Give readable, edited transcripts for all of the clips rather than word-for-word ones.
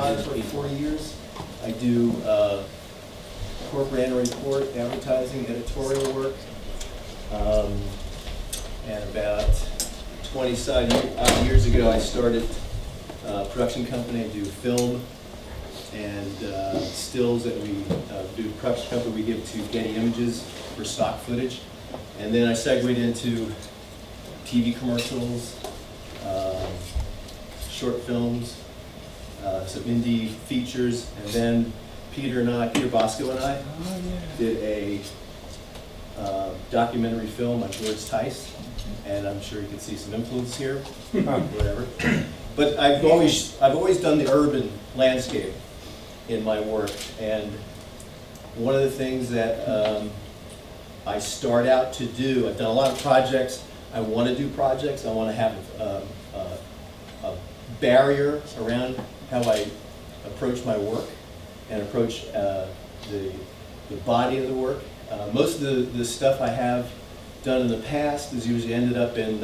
photographer for 40 years. I do corporate annual report, advertising, editorial work. And about 20-some years ago, I started a production company. I do film and stills that we do. Production company we give to Getty Images for stock footage. And then I segued into TV commercials, short films, some indie features, and then Peter Bosco and I did a documentary film on George Tice, and I'm sure you can see some influence here, whatever. But I've always done the urban landscape in my work, and one of the things that I start out to do, I've done a lot of projects. I want to do projects. I want to have a barrier around how I approach my work and approach the body of the work. Most of the stuff I have done in the past has usually ended up in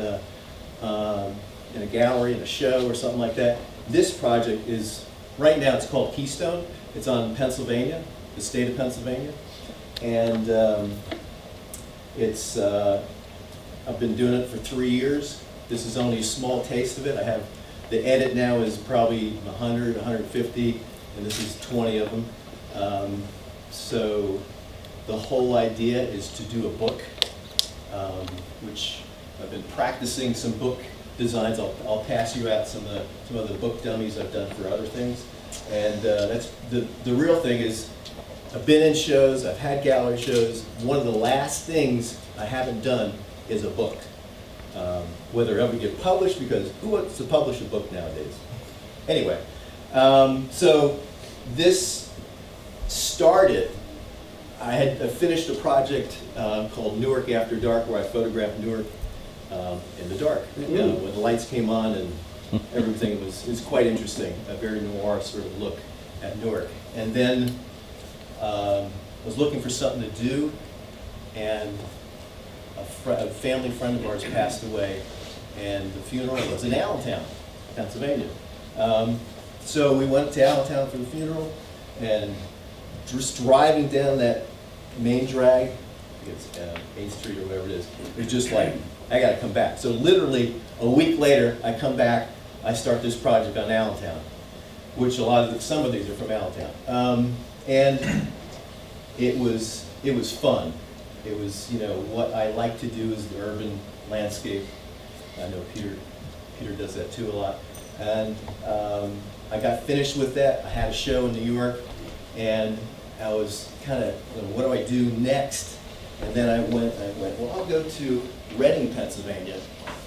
a gallery, in a show, or something like that. This project is, right now it's called Keystone. It's on Pennsylvania, the state of Pennsylvania. And I've been doing it for 3 years. This is only a small taste of it. I have, the edit now is probably 100, 150, and this is 20 of them. So the whole idea is to do a book, which I've been practicing some book designs. I'll pass you out some of the book dummies I've done for other things. And that's the real thing is, I've been in shows, I've had gallery shows. One of the last things I haven't done is a book. Whether it ever get published, because who wants to publish a book nowadays? Anyway, so this started, I had finished a project called Newark After Dark, where I photographed Newark in the dark. When the lights came on and everything was quite interesting, a very noir sort of look at Newark. And then I was looking for something to do, and a family friend of ours passed away, and the funeral was in Allentown, Pennsylvania. So we went to Allentown for the funeral, and just driving down that main drag, I think it's 8th Street or whatever it is, it was just like, I gotta come back. So literally a week later, I come back, I start this project on Allentown, which some of these are from Allentown. And it was fun. It was, what I like to do is the urban landscape. I know Peter does that too a lot. And I got finished with that. I had a show in New York, and I was kind of, what do I do next? And then I went, well, I'll go to Reading, Pennsylvania.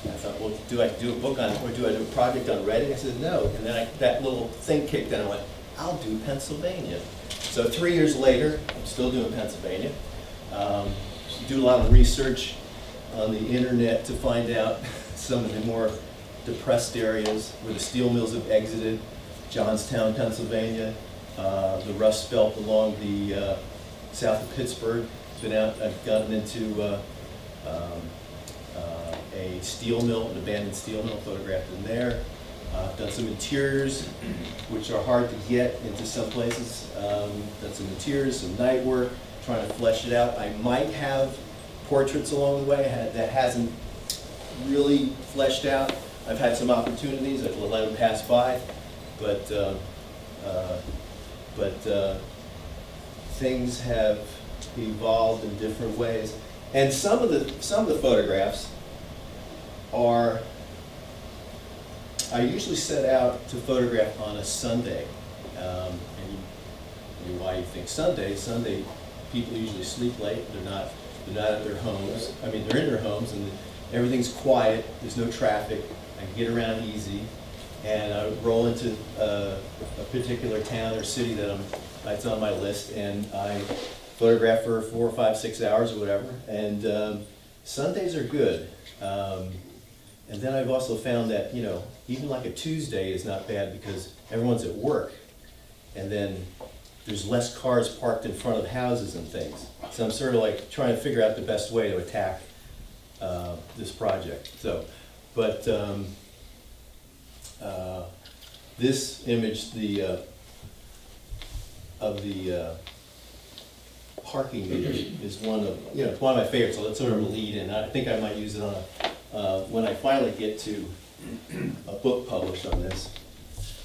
And I thought, well, do I do a book on, or do I do a project on Reading? I said, no. And then that little thing kicked in, and I went, I'll do Pennsylvania. So 3 years later, I'm still doing Pennsylvania. Do a lot of research on the internet to find out some of the more depressed areas where the steel mills have exited. Johnstown, Pennsylvania, the Rust Belt along the south of Pittsburgh. I've gotten into a steel mill, an abandoned steel mill, photographed in there. I've done some interiors, which are hard to get into some places. Done some interiors, some night work, trying to flesh it out. I might have portraits along the way that hasn't really fleshed out. I've had some opportunities, I've let them pass by, but things have evolved in different ways. And some of the photographs are, I usually set out to photograph on a Sunday. And why you think Sunday? Sunday, people usually sleep late. They're not at their homes. I mean, they're in their homes, and everything's quiet. There's no traffic. I can get around easy, and I roll into a particular town or city that's on my list, and I photograph for 4 or 5, 6 hours or whatever. And Sundays are good. And then I've also found that, even like a Tuesday is not bad because everyone's at work, and then there's less cars parked in front of houses and things. So I'm sort of like trying to figure out the best way to attack this project. So, but this image, the parking meter is one of, it's one of my favorites, so that's sort of a lead in. I think I might use it on when I finally get to a book published on this.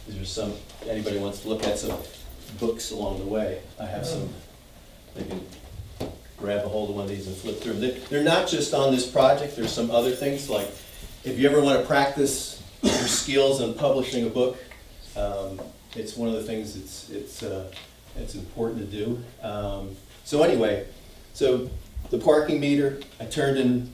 There's some, anybody wants to look at some books along the way, I have some, they can grab a hold of one of these and flip through them. They're not just on this project, there's some other things, like if you ever want to practice your skills in publishing a book, it's one of the things it's important to do. So anyway, so the parking meter, I turned in,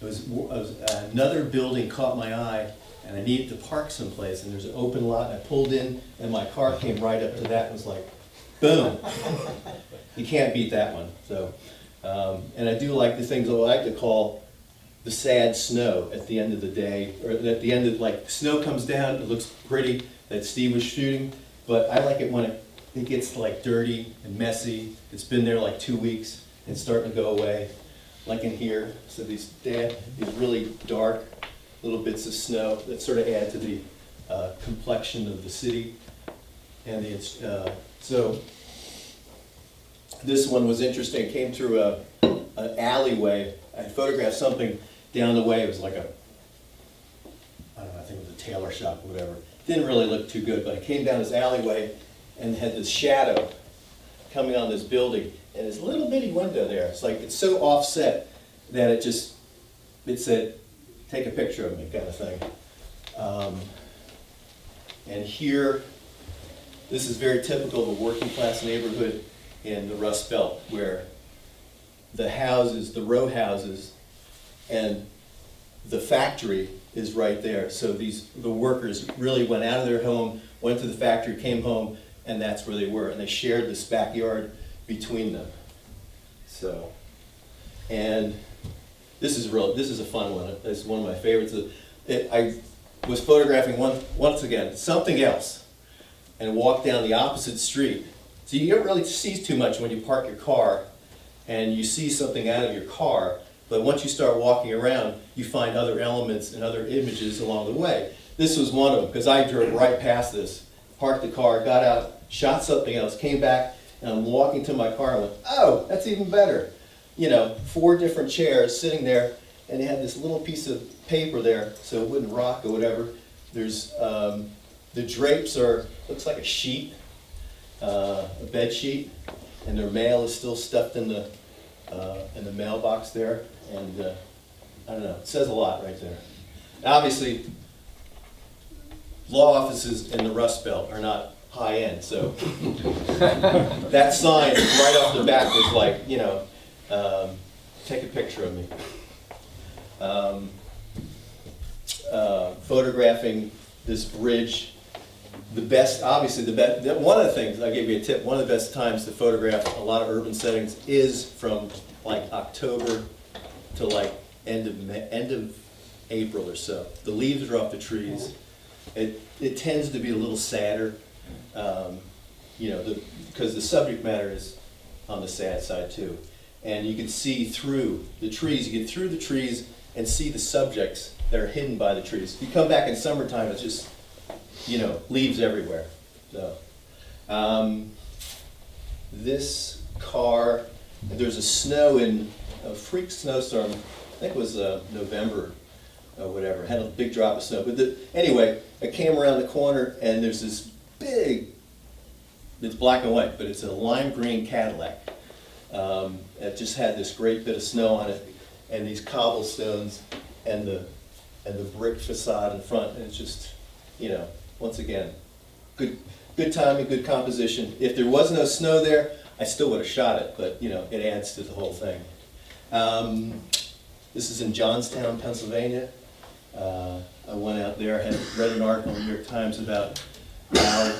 another building caught my eye, and I needed to park someplace, and there's an open lot, and I pulled in, and my car came right up to that, and was like, boom. You can't beat that one. So, and I do like the things I like to call the sad snow at the end of the day, or at the end of, like, snow comes down, it looks pretty, that Steve was shooting, but I like it when it gets like dirty and messy. It's been there like 2 weeks, it's starting to go away, like in here. So these really dark little bits of snow that sort of add to the complexion of the city. And so this one was interesting. It came through an alleyway. I photographed something down the way. It was like I don't know, I think it was a tailor shop or whatever. Didn't really look too good, but I came down this alleyway and had this shadow coming on this building, and this little bitty window there. It's like, it's so offset that it said, take a picture of me, kind of thing. And here, this is very typical of a working class neighborhood in the Rust Belt, where the houses, the row houses, and the factory is right there. So the workers really went out of their home, went to the factory, came home, and that's where they were. And they shared this backyard between them. So, and this is a fun one. It's one of my favorites. I was photographing once again something else, and walked down the opposite street. So you don't really see too much when you park your car, and you see something out of your car. But once you start walking around, you find other elements and other images along the way. This was one of them, because I drove right past this, parked the car, got out, shot something else, came back, and I'm walking to my car and went, oh, that's even better. 4 different chairs sitting there, and they had this little piece of paper there so it wouldn't rock or whatever. There's, the drapes looks like a sheet, a bed sheet, and their mail is still stuffed in the mailbox there. And I don't know, it says a lot right there. Obviously, law offices in the Rust Belt are not high end, so that sign right off the back was like, take a picture of me. Photographing this bridge, one of the things, I'll give you a tip, one of the best times to photograph a lot of urban settings is from like October to like end of April or so. The leaves are off the trees. It tends to be a little sadder, because the subject matter is on the sad side too. And you can see through the trees, you get through the trees and see the subjects that are hidden by the trees. If you come back in summertime, it's just, leaves everywhere. So, this car, there's a freak snowstorm, I think it was November or whatever, had a big drop of snow. But anyway, I came around the corner and there's this big, it's black and white, but it's a lime green Cadillac. It just had this great bit of snow on it, and these cobblestones, and the brick facade in front, and it's just, once again, good timing, good composition. If there was no snow there, I still would have shot it, but it adds to the whole thing. This is in Johnstown, Pennsylvania. I went out there, had read an article in the New York Times about how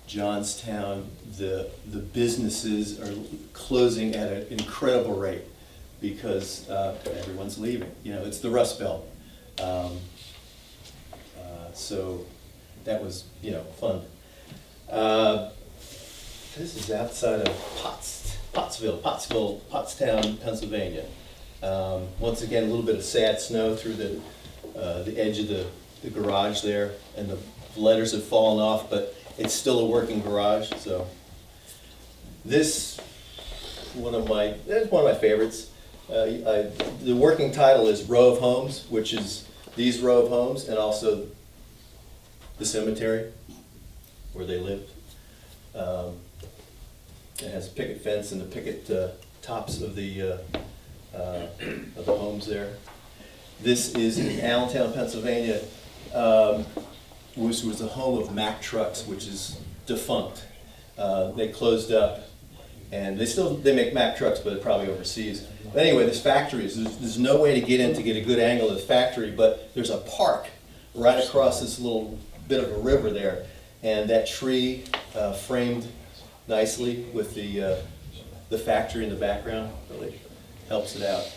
Johnstown, the businesses are closing at an incredible rate because everyone's leaving. It's the Rust Belt. So that was, fun. This is outside of Pottstown, Pennsylvania. Once again, a little bit of sad snow through the edge of the garage there, and the letters have fallen off, but it's still a working garage. So this, it's one of my favorites. The working title is Row of Homes, which is these row of homes and also the cemetery where they lived. It has a picket fence and the picket tops of the homes there. This is in Allentown, Pennsylvania, which was the home of Mack Trucks, which is defunct. They closed up, and they make Mack trucks, but probably overseas. But anyway, this factory there's no way to get in to get a good angle of the factory, but there's a park right across this little bit of a river there, and that tree framed nicely with the factory in the background really helps it out.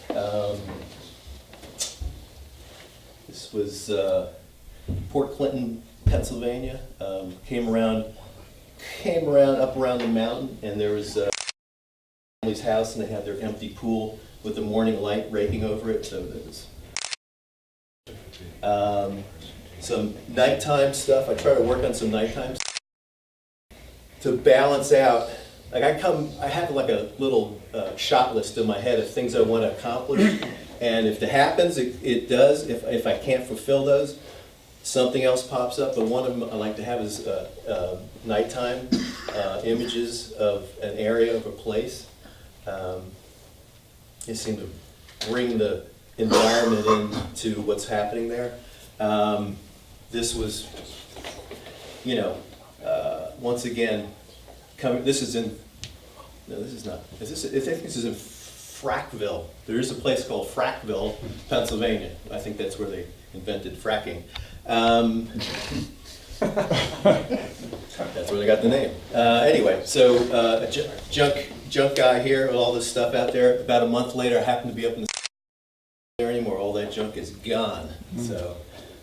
This was Port Clinton, Pennsylvania. Came around up around the mountain, and there was family's house, and they had their empty pool with the morning light raking over it. So there was some nighttime stuff. I try to work on some nighttime stuff to balance out. Like I have like a little shot list in my head of things I want to accomplish, and if it happens, it does. If I can't fulfill those, something else pops up. But one of them I like to have is nighttime images of an area of a place. They seem to bring the environment into what's happening there. This was, once again, this is in, no, this is not, I think this is in Frackville. There is a place called Frackville, Pennsylvania. I think that's where they invented fracking. That's where they got the name. Anyway, so a junk guy here with all this stuff out there. About a month later, I happened to be up in the there anymore. All that junk is gone. So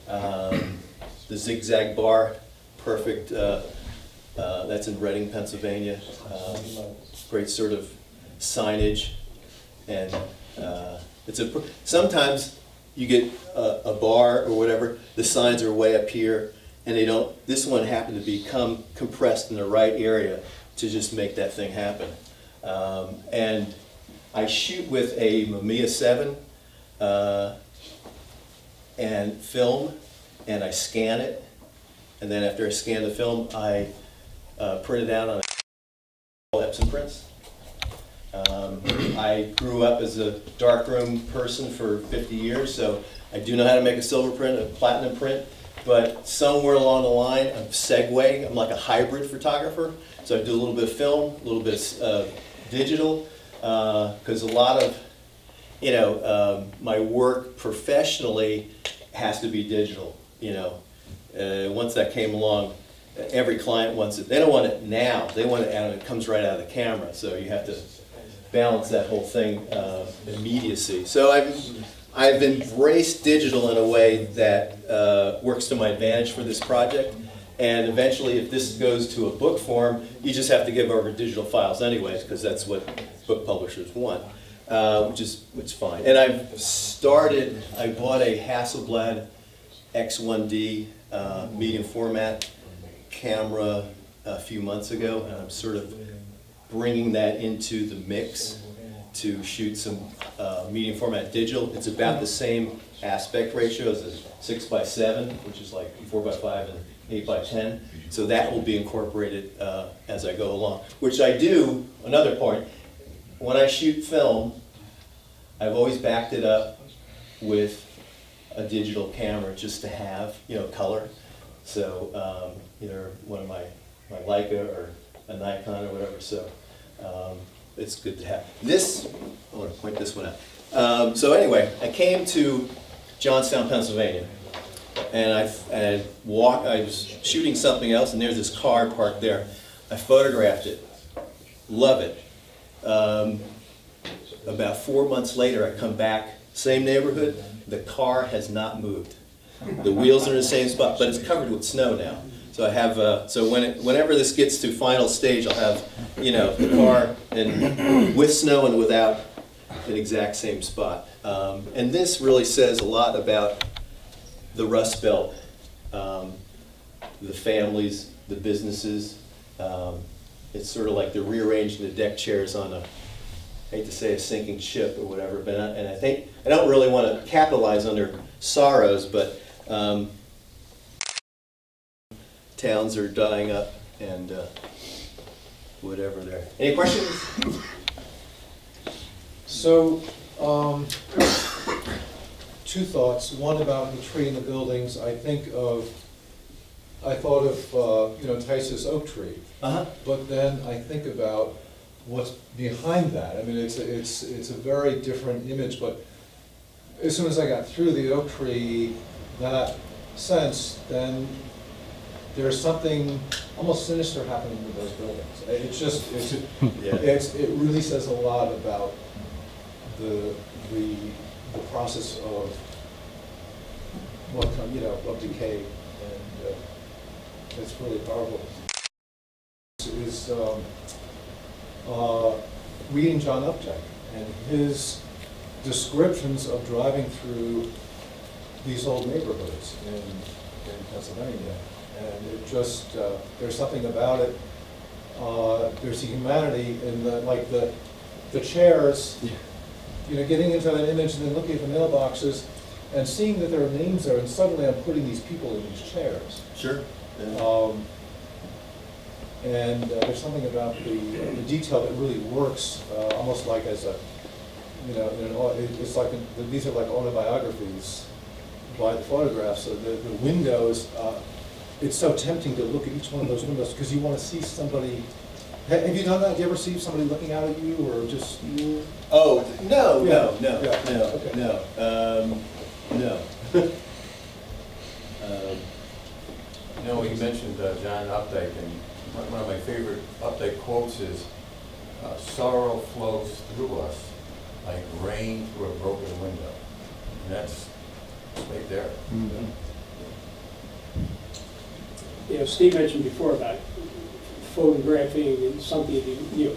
the zigzag bar, perfect. That's in Reading, Pennsylvania. Great sort of signage, and sometimes you get a bar or whatever. The signs are way up here, and they don't. This one happened to become compressed in the right area to just make that thing happen. And I shoot with a Mamiya 7 and film, and I scan it, and then after I scan the film, I print it out on Epson prints. I grew up as a darkroom person for 50 years, so I do know how to make a silver print, a platinum print, but somewhere along the line, I'm segueing. I'm like a hybrid photographer, so I do a little bit of film, a little bit of digital, because a lot of, my work professionally has to be digital. Once that came along, every client wants it. They don't want it now. They want it out. It comes right out of the camera. So you have to balance that whole thing, immediacy. So I've embraced digital in a way that works to my advantage for this project. And eventually, if this goes to a book form, you just have to give over digital files anyways, because that's what book publishers want, which is fine. And I bought a Hasselblad X1D medium format camera a few months ago, and I'm sort of bringing that into the mix to shoot some medium format digital. It's about the same aspect ratio as a 6x7, which is like 4x5 and 8x10. So that will be incorporated as I go along, which I do. Another point, when I shoot film, I've always backed it up with a digital camera just to have, color. So either one of my Leica or a Nikon or whatever. So it's good to have. I want to point this one out. So anyway, I came to Johnstown, Pennsylvania, and I was shooting something else, and there's this car parked there. I photographed it. Love it. About 4 months later, I come back, same neighborhood. The car has not moved. The wheels are in the same spot, but it's covered with snow now. So I have, whenever this gets to final stage, I'll have, the car and with snow and without an exact same spot. And this really says a lot about the Rust Belt the families, the businesses. It's sort of like they're rearranging the deck chairs on a, I hate to say a sinking ship or whatever, but and I think, I don't really want to capitalize on their sorrows, but towns are dying up and whatever there. Any questions? So, two thoughts. One about the tree in the buildings. I thought of, Tice's oak tree. But then I think about what's behind that. I mean, it's a very different image, but as soon as I got through the oak tree, that sense, then there's something almost sinister happening with those buildings. It really says a lot about the process of of decay, and it's really powerful. Is reading John Updike and his descriptions of driving through these old neighborhoods in Pennsylvania, and it just there's something about it. There's the humanity in the chairs. Getting into that image and then looking at the mailboxes and seeing that there are names there, and suddenly I'm putting these people in these chairs. Sure. Yeah. And there's something about the detail that really works, almost like as a, it's like these are like autobiographies by the photographs. So the windows, it's so tempting to look at each one of those windows because you want to see somebody. Have you done that? Do you ever see somebody looking out at you, or just? Oh no, Yeah. No. You mentioned John Updike, and one of my favorite Updike quotes is, "Sorrow flows through us like rain through a broken window," and that's right there. Mm-hmm. Steve mentioned before about photographing and something that he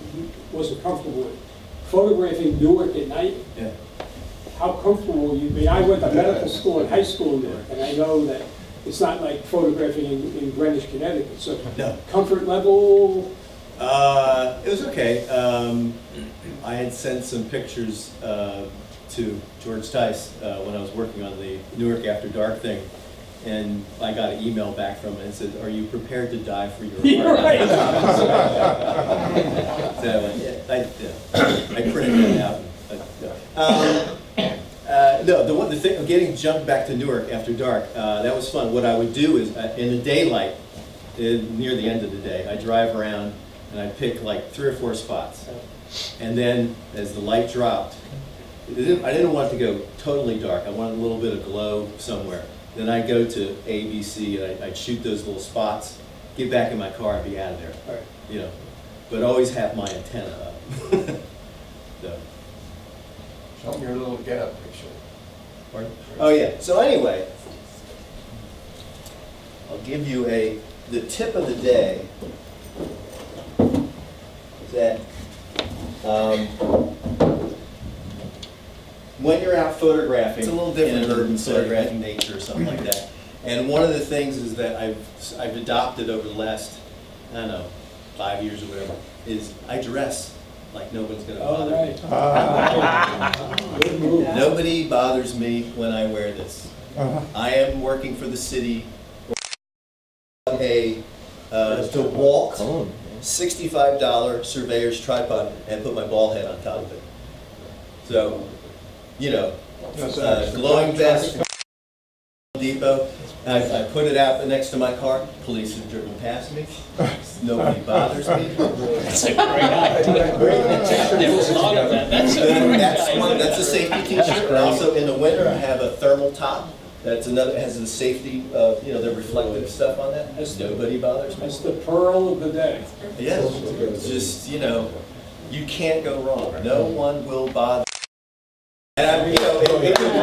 wasn't comfortable with. Photographing Newark at night. Yeah. How comfortable will you be? I went to medical school and high school in Newark, and I know that it's not like photographing in Greenwich, Connecticut. So No. comfort level. It was okay. I had sent some pictures to George Tice when I was working on the Newark After Dark thing, and I got an email back from him and said, "Are you prepared to die for your art?" You're right. So I printed that out. No, the thing of getting jumped back to Newark After Dark, that was fun. What I would do is in the daylight, near the end of the day, I drive around and I pick like 3 or 4 spots, and then as the light dropped, I didn't want it to go totally dark. I wanted a little bit of glow somewhere. Then I'd go to A, B, C, and I'd shoot those little spots, get back in my car, and be out of there. Right. But always have my antenna up. So. Show me your little get-up picture. Pardon? Oh yeah. So anyway, I'll give you the tip of the day. That when you're out photographing, it's a little different in an urban photographing nature or something like that. And one of the things is that I've adopted over the last, I don't know, 5 years or whatever, is I dress like nobody's going to bother me. Nobody bothers me when I wear this. I am working for the city. A DeWalt $65 surveyor's tripod and put my ball head on top of it. So, glowing vest, Depot. I put it out next to my car. Police have driven past me. Nobody bothers me. That's a great idea. Never thought of that. That's a safety t-shirt. And also in the winter, I have a thermal top. That's another, has the safety of, the reflective stuff on that. Nobody bothers me. That's the pearl of the day. Yes, it's just, you can't go wrong. No one will bother. And it